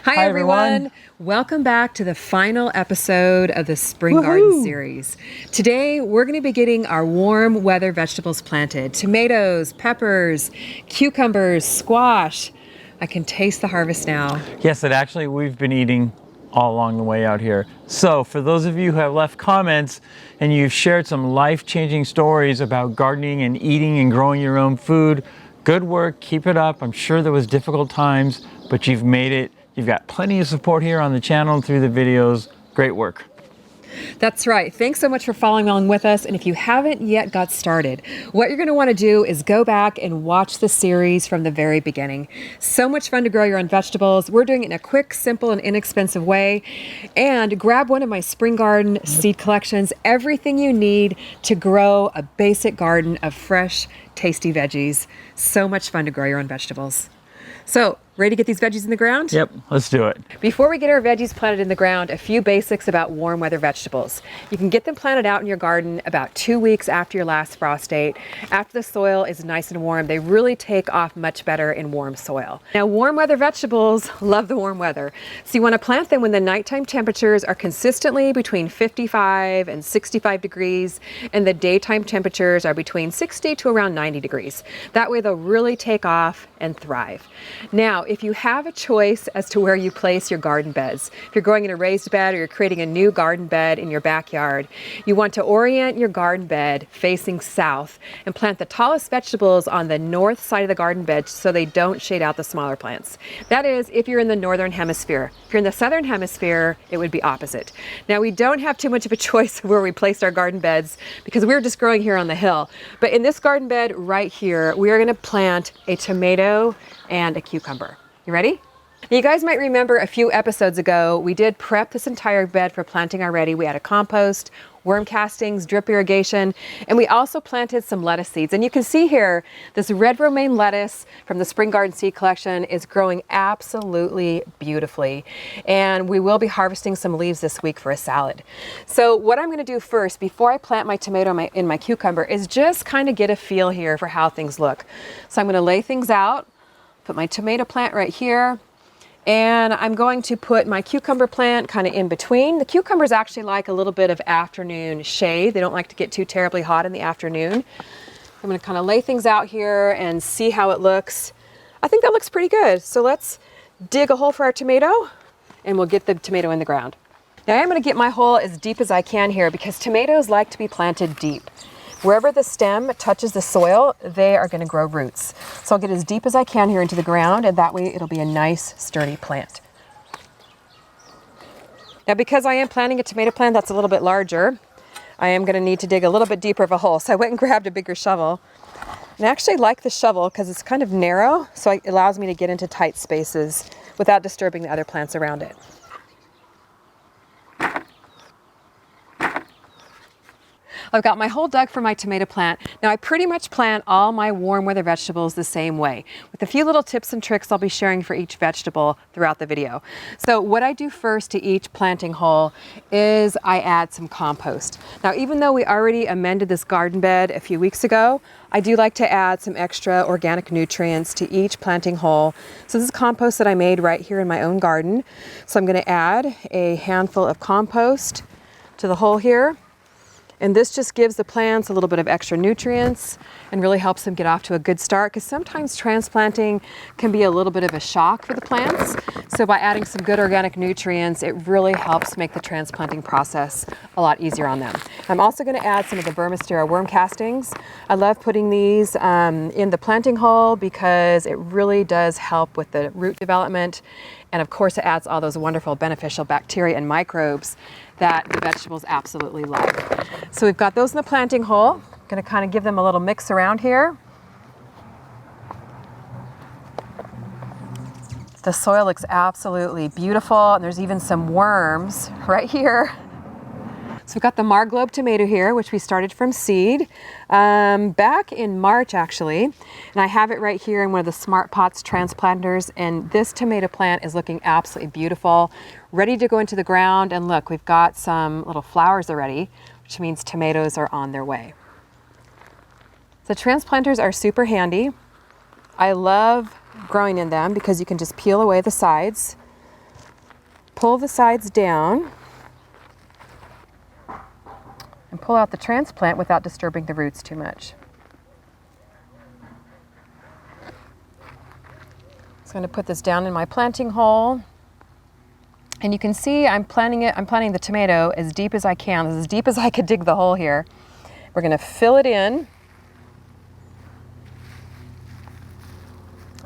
Hi everyone. Welcome back to the final episode of the Spring Garden series. Today we're going to be getting our warm weather vegetables planted. Tomatoes, peppers, cucumbers, squash. I can taste the harvest now. Yes, that actually we've been eating all along the way out here. So for those of you who have left comments and you've shared some life-changing stories about gardening and eating and growing your own food, good work, keep it up. I'm sure there was difficult times, but you've made it. You've got plenty of support here on the channel and through the videos. Great work. That's right. Thanks so much for following along with us. And if you haven't yet got started, what you're going to want to do is go back and watch the series from the very beginning. So much fun to grow your own vegetables. We're doing it in a quick, simple, and inexpensive way. And grab one of my Spring Garden seed collections, everything you need to grow a basic garden of fresh, tasty veggies. So much fun to grow your own vegetables. So, ready to get these veggies in the ground? Yep, let's do it. Before we get our veggies planted in the ground, a few basics about warm weather vegetables. You can get them planted out in your garden about 2 weeks after your last frost date. After the soil is nice and warm, they really take off much better in warm soil. Now, warm weather vegetables love the warm weather. So you want to plant them when the nighttime temperatures are consistently between 55 and 65 degrees, and the daytime temperatures are between 60 to around 90 degrees. That way they'll really take off and thrive. Now, if you have a choice as to where you place your garden beds, if you're growing in a raised bed or you're creating a new garden bed in your backyard, you want to orient your garden bed facing south and plant the tallest vegetables on the north side of the garden bed so they don't shade out the smaller plants. That is, if you're in the northern hemisphere. If you're in the southern hemisphere, it would be opposite. Now, we don't have too much of a choice where we place our garden beds because we're just growing here on the hill. But in this garden bed right here, we are going to plant a tomato and a cucumber. You ready? You guys might remember a few episodes ago, we did prep this entire bed for planting already. We had a compost, worm castings, drip irrigation, and we also planted some lettuce seeds. And you can see here, this red romaine lettuce from the Spring Garden Seed Collection is growing absolutely beautifully. And we will be harvesting some leaves this week for a salad. So what I'm gonna do first, before I plant my tomato and my cucumber, is just kind of get a feel here for how things look. So I'm gonna lay things out, put my tomato plant right here, and I'm going to put my cucumber plant kind of in between. The cucumbers actually like a little bit of afternoon shade. They don't like to get too terribly hot in the afternoon. I'm going to kind of lay things out here and see how it looks. I think that looks pretty good. So let's dig a hole for our tomato and we'll get the tomato in the ground. Now I'm going to get my hole as deep as I can here because tomatoes like to be planted deep. Wherever the stem touches the soil, they are going to grow roots. So I'll get as deep as I can here into the ground, and that way it'll be a nice, sturdy plant. Now, because I am planting a tomato plant that's a little bit larger, I am going to need to dig a little bit deeper of a hole. So I went and grabbed a bigger shovel. And I actually like the shovel because it's kind of narrow, so it allows me to get into tight spaces without disturbing the other plants around it. I've got my hole dug for my tomato plant. Now I pretty much plant all my warm weather vegetables the same way, with a few little tips and tricks I'll be sharing for each vegetable throughout the video. So what I do first to each planting hole is I add some compost. Now, even though we already amended this garden bed a few weeks ago, I do like to add some extra organic nutrients to each planting hole. So this is compost that I made right here in my own garden. So I'm going to add a handful of compost to the hole here. And this just gives the plants a little bit of extra nutrients and really helps them get off to a good start, because sometimes transplanting can be a little bit of a shock for the plants. So by adding some good organic nutrients, it really helps make the transplanting process a lot easier on them. I'm also going to add some of the Burmistera worm castings. I love putting these in the planting hole because it really does help with the root development. And of course, it adds all those wonderful beneficial bacteria and microbes that the vegetables absolutely love. So we've got those in the planting hole. I'm going to kind of give them a little mix around here. The soil looks absolutely beautiful, and there's even some worms right here. So we've got the Marglobe tomato here, which we started from seed back in March actually, and I have it right here in one of the Smart Pots transplanters, and this tomato plant is looking absolutely beautiful, ready to go into the ground. And look, we've got some little flowers already, which means tomatoes are on their way. The transplanters are super handy. I love growing in them because you can just peel away the sides. pull the sides down and pull out the transplant without disturbing the roots too much. So I'm going to put this down in my planting hole. And you can see I'm planting the tomato as deep as I can. This is as deep as I could dig the hole here. We're going to fill it in.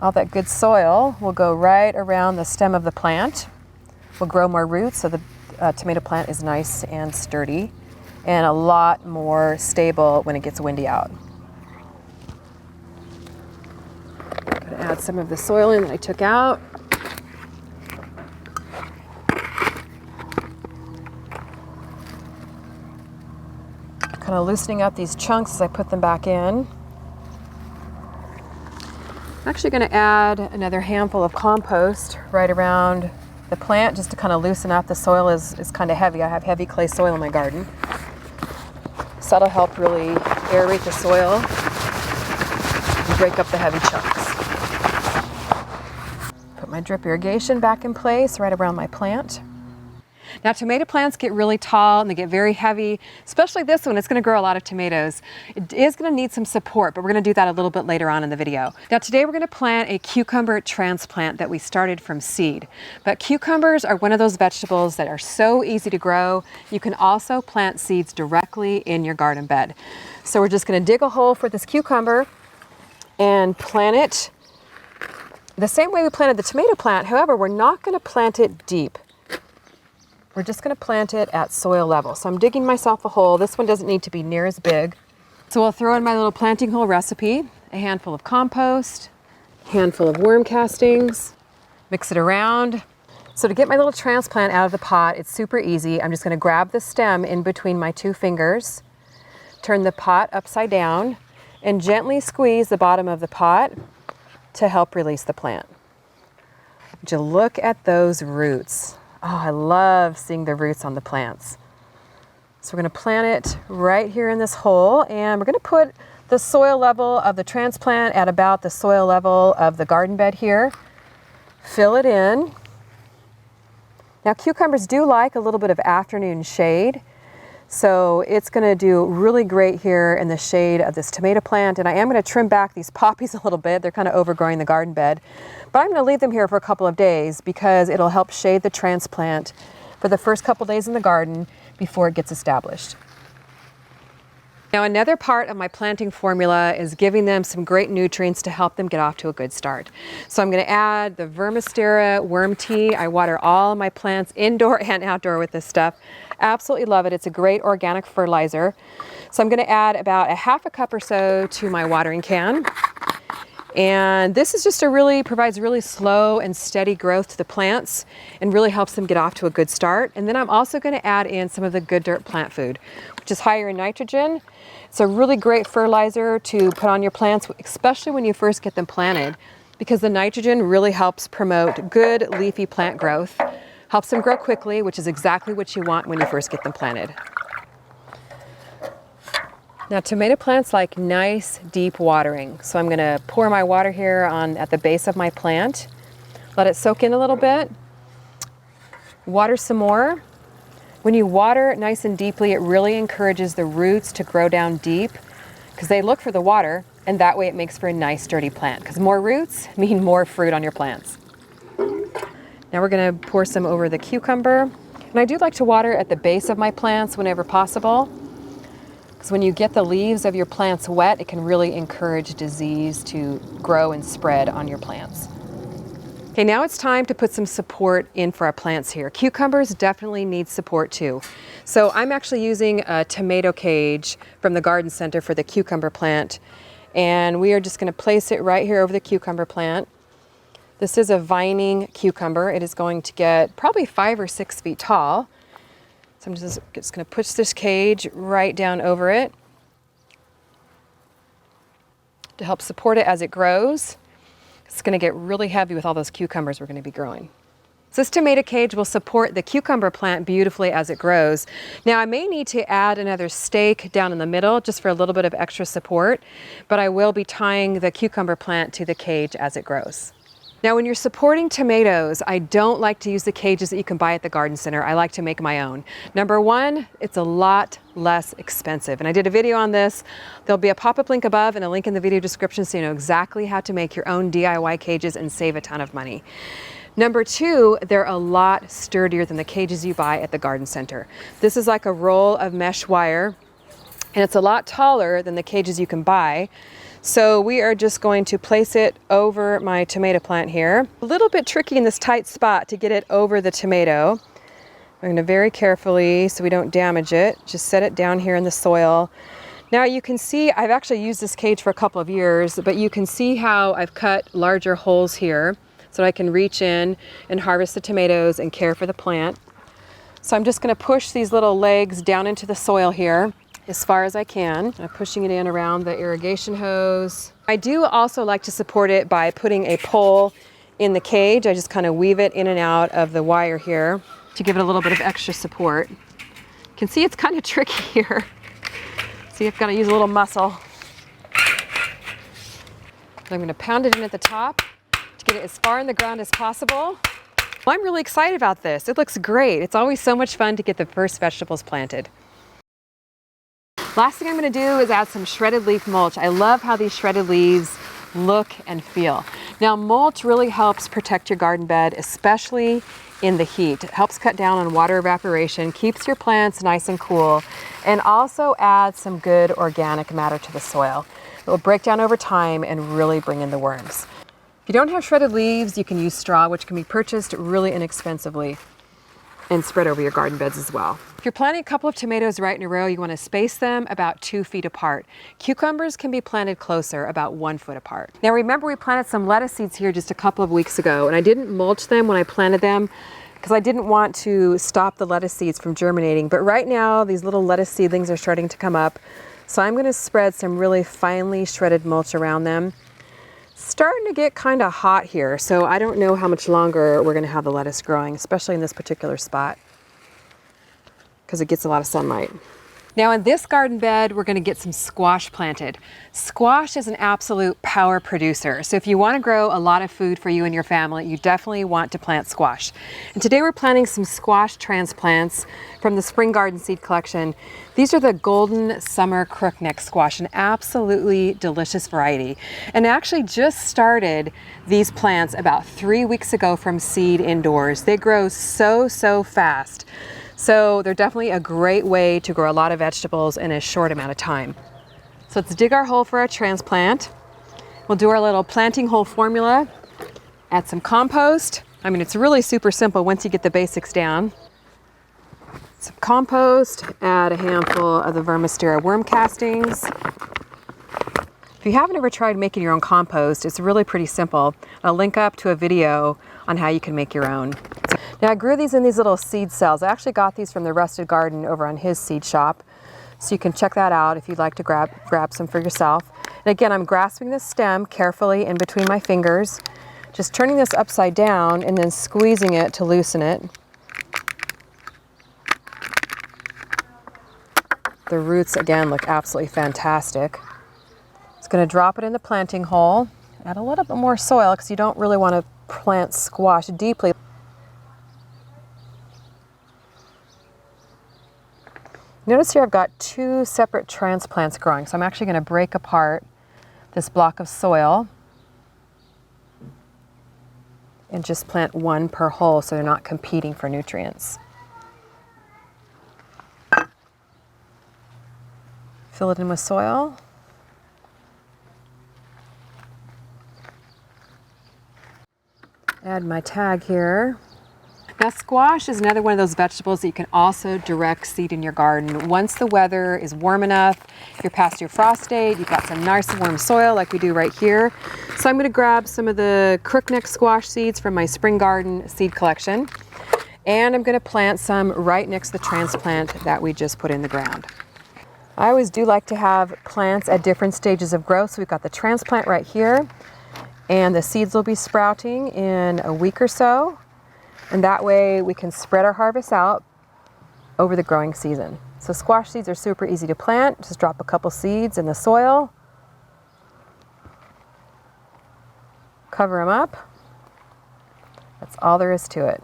All that good soil will go right around the stem of the plant. We'll grow more roots so the tomato plant is nice and sturdy and a lot more stable when it gets windy out. I'm going to add some of the soil in that I took out. Kind of loosening up these chunks as I put them back in. I'm actually going to add another handful of compost right around the plant just to kind of loosen up. The soil is kind of heavy. I have heavy clay soil in my garden. So that'll help really aerate the soil and break up the heavy chunks. Put my drip irrigation back in place right around my plant. Now tomato plants get really tall and they get very heavy, especially this one. It's going to grow a lot of tomatoes. It is going to need some support, but we're going to do that a little bit later on in the video. Now today we're going to plant a cucumber transplant that we started from seed. But cucumbers are one of those vegetables that are so easy to grow. You can also plant seeds directly in your garden bed. So we're just going to dig a hole for this cucumber and plant it the same way we planted the tomato plant. However, we're not going to plant it deep. We're just going to plant it at soil level. So I'm digging myself a hole. This one doesn't need to be near as big. So I'll throw in my little planting hole recipe, a handful of compost, a handful of worm castings, mix it around. So to get my little transplant out of the pot, it's super easy. I'm just going to grab the stem in between my two fingers, turn the pot upside down, and gently squeeze the bottom of the pot to help release the plant. Would you look at those roots? Oh, I love seeing the roots on the plants. So we're going to plant it right here in this hole, and we're going to put the soil level of the transplant at about the soil level of the garden bed here. Fill it in. Now cucumbers do like a little bit of afternoon shade, so it's going to do really great here in the shade of this tomato plant. And I am going to trim back these poppies a little bit. They're kind of overgrowing the garden bed. But I'm going to leave them here for a couple of days because it'll help shade the transplant for the first couple days in the garden before it gets established. Now another part of my planting formula is giving them some great nutrients to help them get off to a good start. So I'm going to add the Vermistera worm tea. I water all my plants indoor and outdoor with this stuff. Absolutely love it. It's a great organic fertilizer. So I'm going to add about a half a cup or so to my watering can. And this is just provides really slow and steady growth to the plants and really helps them get off to a good start. And then I'm also going to add in some of the Good Dirt plant food, which is higher in nitrogen. It's a really great fertilizer to put on your plants, especially when you first get them planted, because the nitrogen really helps promote good leafy plant growth, helps them grow quickly, which is exactly what you want when you first get them planted. Now tomato plants like nice deep watering. So I'm going to pour my water here at the base of my plant. Let it soak in a little bit. Water some more. When you water nice and deeply, it really encourages the roots to grow down deep because they look for the water, and that way it makes for a nice sturdy plant because more roots mean more fruit on your plants. Now we're going to pour some over the cucumber. And I do like to water at the base of my plants whenever possible. Because when you get the leaves of your plants wet, it can really encourage disease to grow and spread on your plants. Okay, now it's time to put some support in for our plants here. Cucumbers definitely need support too. So I'm actually using a tomato cage from the garden center for the cucumber plant. And we are just going to place it right here over the cucumber plant. This is a vining cucumber. It is going to get probably 5 or 6 feet tall. So I'm just going to push this cage right down over it to help support it as it grows. It's going to get really heavy with all those cucumbers we're going to be growing. So this tomato cage will support the cucumber plant beautifully as it grows. Now I may need to add another stake down in the middle just for a little bit of extra support, but I will be tying the cucumber plant to the cage as it grows. Now, when you're supporting tomatoes, I don't like to use the cages that you can buy at the garden center. I like to make my own. Number one, it's a lot less expensive. And I did a video on this. There'll be a pop-up link above and a link in the video description so you know exactly how to make your own DIY cages and save a ton of money. Number two, they're a lot sturdier than the cages you buy at the garden center. This is like a roll of mesh wire, and it's a lot taller than the cages you can buy. So we are just going to place it over my tomato plant here. A little bit tricky in this tight spot to get it over the tomato. I'm going to very carefully, so we don't damage it, just set it down here in the soil. Now you can see, I've actually used this cage for a couple of years, but you can see how I've cut larger holes here so I can reach in and harvest the tomatoes and care for the plant. So I'm just going to push these little legs down into the soil here as far as I can. I'm pushing it in around the irrigation hose. I do also like to support it by putting a pole in the cage. I just kind of weave it in and out of the wire here to give it a little bit of extra support. You can see it's kind of tricky here. See, I've got to use a little muscle. I'm going to pound it in at the top to get it as far in the ground as possible. Well, I'm really excited about this. It looks great. It's always so much fun to get the first vegetables planted. Last thing I'm going to do is add some shredded leaf mulch. I love how these shredded leaves look and feel. Now, mulch really helps protect your garden bed, especially in the heat. It helps cut down on water evaporation, keeps your plants nice and cool, and also adds some good organic matter to the soil. It will break down over time and really bring in the worms. If you don't have shredded leaves, you can use straw, which can be purchased really inexpensively and spread over your garden beds as well. If you're planting a couple of tomatoes right in a row, you want to space them about 2 feet apart. Cucumbers can be planted closer, about 1 foot apart. Now remember, we planted some lettuce seeds here just a couple of weeks ago, and I didn't mulch them when I planted them because I didn't want to stop the lettuce seeds from germinating. But right now, these little lettuce seedlings are starting to come up. So I'm going to spread some really finely shredded mulch around them. Starting to get kind of hot here, so I don't know how much longer we're going to have the lettuce growing, especially in this particular spot, because it gets a lot of sunlight. Now in this garden bed, we're going to get some squash planted. Squash is an absolute power producer. So if you want to grow a lot of food for you and your family, you definitely want to plant squash. And today we're planting some squash transplants from the Spring Garden Seed Collection. These are the Golden Summer Crookneck squash, an absolutely delicious variety. And I actually just started these plants about 3 weeks ago from seed indoors. They grow so fast. So they're definitely a great way to grow a lot of vegetables in a short amount of time. So let's dig our hole for our transplant. We'll do our little planting hole formula, add some compost. I mean, it's really super simple once you get the basics down. Some compost, add a handful of the Vermistera worm castings. If you haven't ever tried making your own compost, it's really pretty simple. I'll link up to a video on how you can make your own. Now I grew these in these little seed cells. I actually got these from the Rusted Garden over on his seed shop. So you can check that out if you'd like to grab some for yourself. And again, I'm grasping the stem carefully in between my fingers, just turning this upside down and then squeezing it to loosen it. The roots again look absolutely fantastic. Just going to drop it in the planting hole. Add a little bit more soil because you don't really want to plant squash deeply. Notice here I've got 2 separate transplants growing, so I'm actually going to break apart this block of soil and just plant 1 per hole so they're not competing for nutrients. Fill it in with soil. Add my tag here. Now squash is another one of those vegetables that you can also direct seed in your garden. Once the weather is warm enough, if you're past your frost date, you've got some nice warm soil like we do right here. So I'm going to grab some of the crookneck squash seeds from my Spring Garden Seed Collection, and I'm going to plant some right next to the transplant that we just put in the ground. I always do like to have plants at different stages of growth. So we've got the transplant right here, and the seeds will be sprouting in a week or so. And that way we can spread our harvest out over the growing season. So squash seeds are super easy to plant. Just drop a couple seeds in the soil, cover them up, That's all there is to it.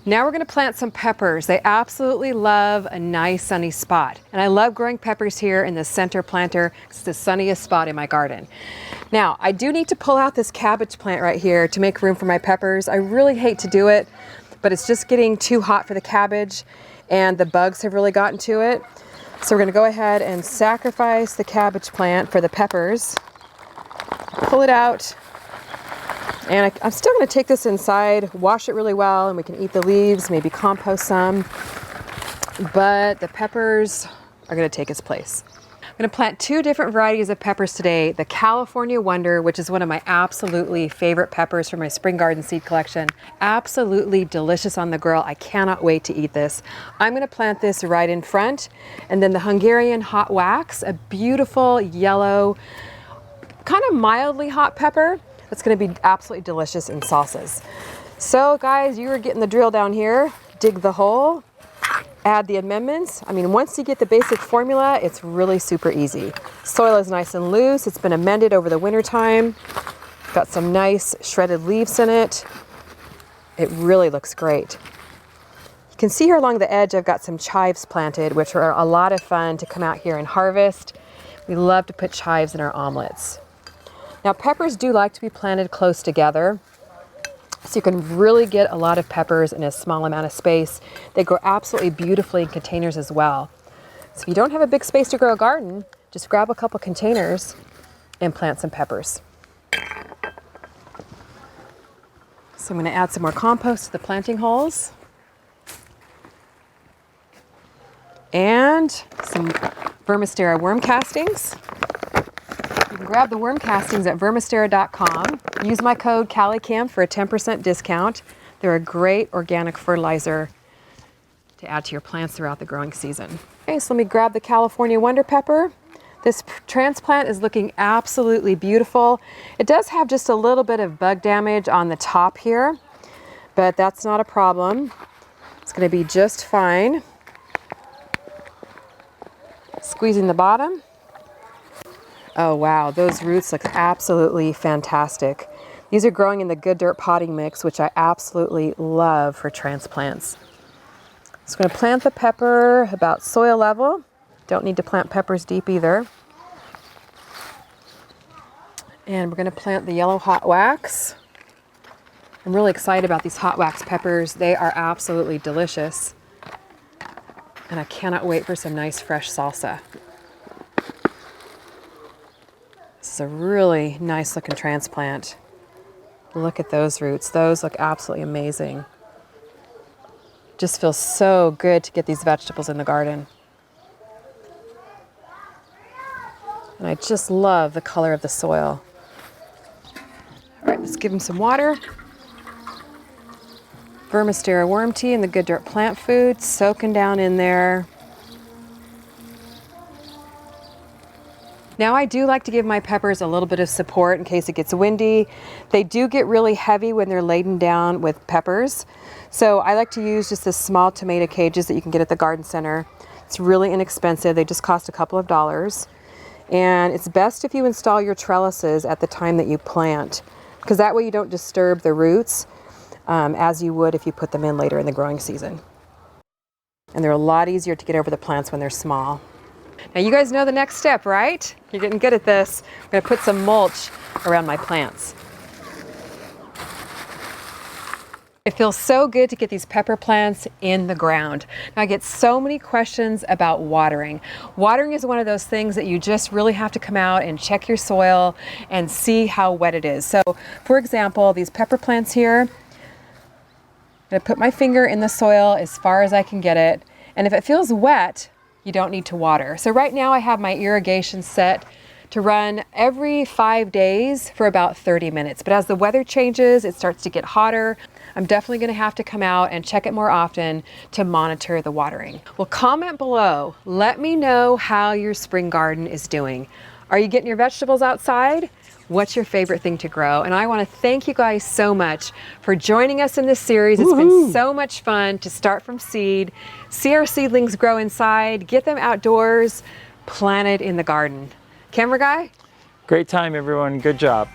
Now we're going to plant some peppers. They absolutely love a nice sunny spot. And I love growing peppers here in the center planter. It's the sunniest spot in my garden. Now, I do need to pull out this cabbage plant right here to make room for my peppers. I really hate to do it, but it's just getting too hot for the cabbage and the bugs have really gotten to it. So we're going to go ahead and sacrifice the cabbage plant for the peppers. Pull it out. And I'm still going to take this inside, wash it really well, and we can eat the leaves, maybe compost some. But the peppers are going to take its place. I'm going to plant 2 different varieties of peppers today. The California Wonder, which is one of my absolutely favorite peppers from my spring garden seed collection. Absolutely delicious on the grill. I cannot wait to eat this. I'm going to plant this right in front. And then the Hungarian Hot Wax, a beautiful yellow, kind of mildly hot pepper. It's going to be absolutely delicious in salsas. So guys, you are getting the drill down here. Dig the hole, add the amendments. I mean, once you get the basic formula, it's really super easy. Soil is nice and loose. It's been amended over the winter time. Got some nice shredded leaves in it. It really looks great. You can see here along the edge, I've got some chives planted, which are a lot of fun to come out here and harvest. We love to put chives in our omelets. Now, peppers do like to be planted close together, so you can really get a lot of peppers in a small amount of space. They grow absolutely beautifully in containers as well. So if you don't have a big space to grow a garden, just grab a couple containers and plant some peppers. So I'm going to add some more compost to the planting holes. And some Vermistera worm castings. You can grab the worm castings at vermistera.com. Use my code CaliCam for a 10% discount. They're a great organic fertilizer to add to your plants throughout the growing season. Okay, so let me grab the California Wonder Pepper. This transplant is looking absolutely beautiful. It does have just a little bit of bug damage on the top here, but that's not a problem. It's going to be just fine. Squeezing the bottom. Oh wow, those roots look absolutely fantastic. These are growing in the Good Dirt potting mix, which I absolutely love for transplants. So I'm going to plant the pepper about soil level. Don't need to plant peppers deep either. And we're going to plant the yellow hot wax. I'm really excited about these hot wax peppers. They are absolutely delicious. And I cannot wait for some nice fresh salsa. This is a really nice looking transplant. Look at those roots. Those look absolutely amazing. Just feels so good to get these vegetables in the garden. And I just love the color of the soil. All right, let's give them some water. Vermistera worm tea and the Good Dirt plant food soaking down in there. Now I do like to give my peppers a little bit of support in case it gets windy. They do get really heavy when they're laden down with peppers. So I like to use just the small tomato cages that you can get at the garden center. It's really inexpensive. They just cost a couple of dollars. And it's best if you install your trellises at the time that you plant, because that way you don't disturb the roots as you would if you put them in later in the growing season. And they're a lot easier to get over the plants when they're small. Now you guys know the next step, right? You're getting good at this. I'm going to put some mulch around my plants. It feels so good to get these pepper plants in the ground. Now I get so many questions about watering. Watering is one of those things that you just really have to come out and check your soil and see how wet it is. So for example, these pepper plants here, I'm going to put my finger in the soil as far as I can get it. And if it feels wet, you don't need to water. So right now I have my irrigation set to run every 5 days for about 30 minutes. But as the weather changes, it starts to get hotter. I'm definitely gonna have to come out and check it more often to monitor the watering. Well, comment below. Let me know how your spring garden is doing. Are you getting your vegetables outside? What's your favorite thing to grow? And I wanna thank you guys so much for joining us in this series. It's been so much fun to start from seed, see our seedlings grow inside, get them outdoors, planted in the garden. Camera guy? Great time, everyone. Good job.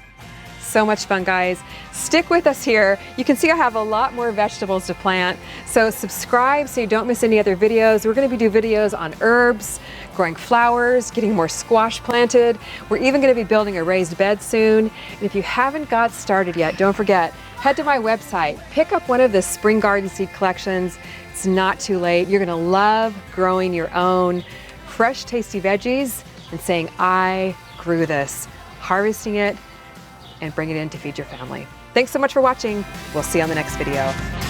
So much fun, guys. Stick with us here. You can see I have a lot more vegetables to plant. So subscribe so you don't miss any other videos. We're going to be doing videos on herbs, growing flowers, getting more squash planted. We're even going to be building a raised bed soon. And if you haven't got started yet, don't forget, head to my website, pick up one of the spring garden seed collections. It's not too late. You're going to love growing your own fresh, tasty veggies and saying, I grew this, harvesting it and bring it in to feed your family. Thanks so much for watching. We'll see you on the next video.